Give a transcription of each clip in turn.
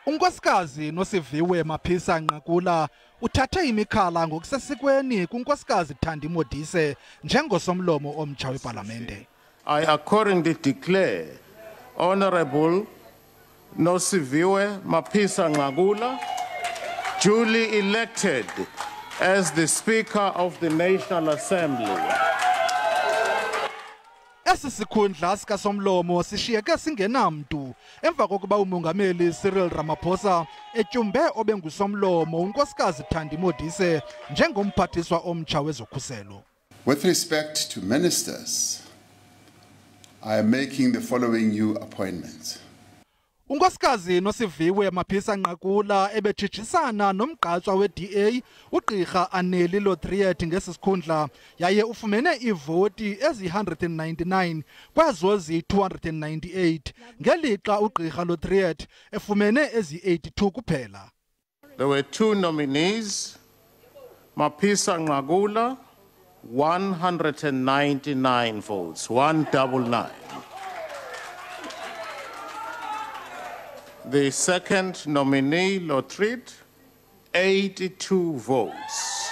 Unkosikazi Nosiviwe Mapisa-Nqakula uthathe imikhala ngokusesikweni kunkosikazi Thandi Modise njengosomlomo omtsha wepalamente. I accordingly declare Honorable Nosiviwe Mapisa-Nqakula duly elected as the Speaker of the National Assembly. Esi sikhundla sikasomlomo sishiyeke singenamntu emva kokuba umongameli Cyril Ramaphosa etyumbe obengusomlomo unkosikazi Thandi Modise njengomphathiswa omtsha wezokhuselo. With respect to ministers, I am making the following new appointments. Unkosikazi Nosiviwe Mapisa-Nqakula ebetshitshisana nomgqatswa we-DA uGqirha Annelie Lotriet ngesi sikhundla yaye ufumene ivoti ezi-199 kwezo zi-298 ngelixa uGqirha Lotriet efumene ezi-82 kuphela. There were two nominees, Mapisa-Nqakula, 199 votes, 199. The second nominee, Lotriet, 82 votes.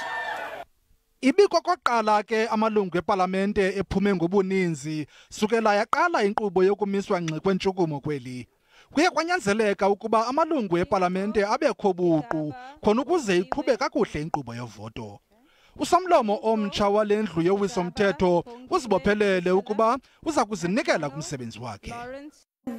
Ibikokoqala ke amalungu epalamente ephume ngobuninzi sukela yaqala inkqubo yokumiswa ngqi kwentshukumo kweli. Kuye kwanyanzeleka ukuba amalungu epalamente abekho buqu khona ukuze iqhube kakuhle inkqubo yovoto. Usomlomo omtsha wale ndlu yowiso-mthetho uzibophelele ukuba uza kuzinikela kumsebenzi wakhe.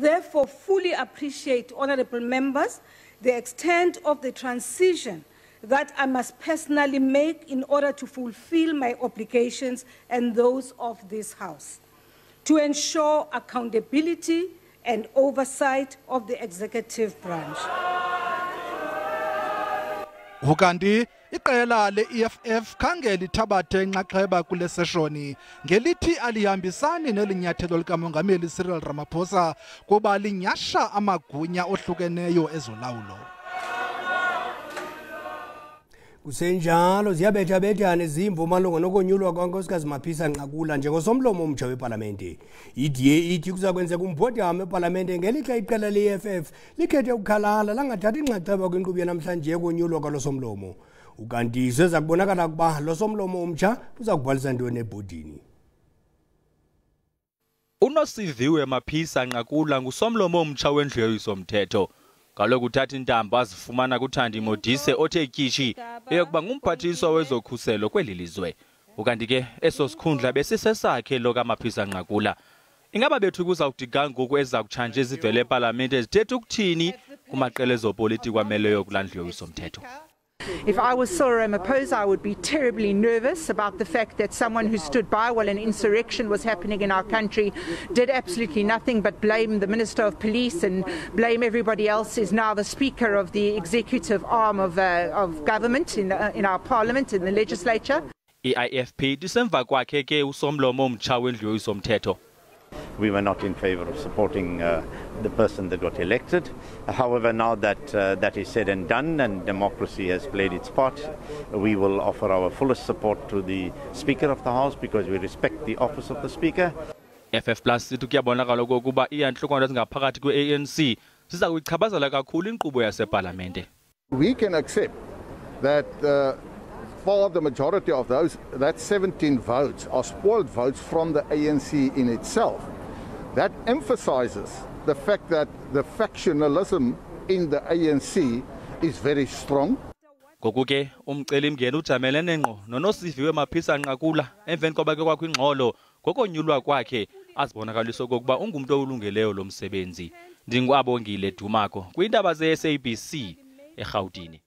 Therefore, fully appreciate, honorable members, the extent of the transition that I must personally make in order to fulfill my obligations and those of this House, to ensure accountability and oversight of the executive branch. Ukanti iqela le-EFF khange lithabathe inxaxheba kule seshoni ngelithi alihambisani nelinyathelo likamongameli Cyril Ramaphosa kuba linyasha amagunya ohlukeneyo ezolawulo. Kusenjalo ziyabetha-bethane zimvo malunga nokonyulwa kwankosikazi Mapisa-Nqakula njengosomlomo omtsha wepalamente. I-DA ithi kuza kwenzeka umbhodama epalamente ngelixa iqela le-EFF likhethe ukukhalala langathathi inxaxheba kwinkqubo yanamhlanje yokonyulwa kwalo somlomo. Ukanti seza kubonakala ukuba lo somlomo omtsha uza kubhalisa ntoni ebhodini. uNosiviwe Mapisa-Nqakula ngusomlomo omtsha wendlu yowiso-mthetho. Kaloku uthatha intambo azifumana kuThandi Modise othe tyishi eyokuba ngumphathiswa wezokhuselo kweli lizwe. Ukanti ke eso sikhundla besisesakhe lo kaMapisa-Nqakula. Ingaba bethu kuzawudika ngoku eza kutshanje ezivele epalamente zithetha ukuthini kumaqela ezopolitiko ameleyo kulaa ndlu yowiso-mthetho. If I was Cyril Ramaphosa, I would be terribly nervous about the fact that someone who stood by while an insurrection was happening in our country did absolutely nothing but blame the Minister of Police and blame everybody else, is now the Speaker of the executive arm of government in our parliament, in the legislature. I-IFP disemva kwakhe ke usomlomo omtsha wendlu yowiso-mthetho. We were not in favor of supporting the person that got elected. However, now that that is said and done and democracy has played its part, we will offer our fullest support to the Speaker of the House because we respect the office of the Speaker. FF Plus sithi kuyabonakala okokuba iyantlokwana ezingaphakathi kwe-ANC siza kuyichaphazela kakhulu inkqubo yasepalamente. We can accept that for the majority of those, that 17 votes are spoiled votes from the ANC in itself. That emphasizes the fact that the factionalism in the ANC is very strong. Ngoku ke umcelimngeni ujamelene ngqo noNosiviwe Mapisa-Nqakula emveni koba ke kwakho ingxolo ngokonyulwa kwakhe azibonakalisa okokuba ungumntu olungeleyo lo msebenzi. NdinguAbongile Dumako kwiindaba ze-SABC eRhawutini.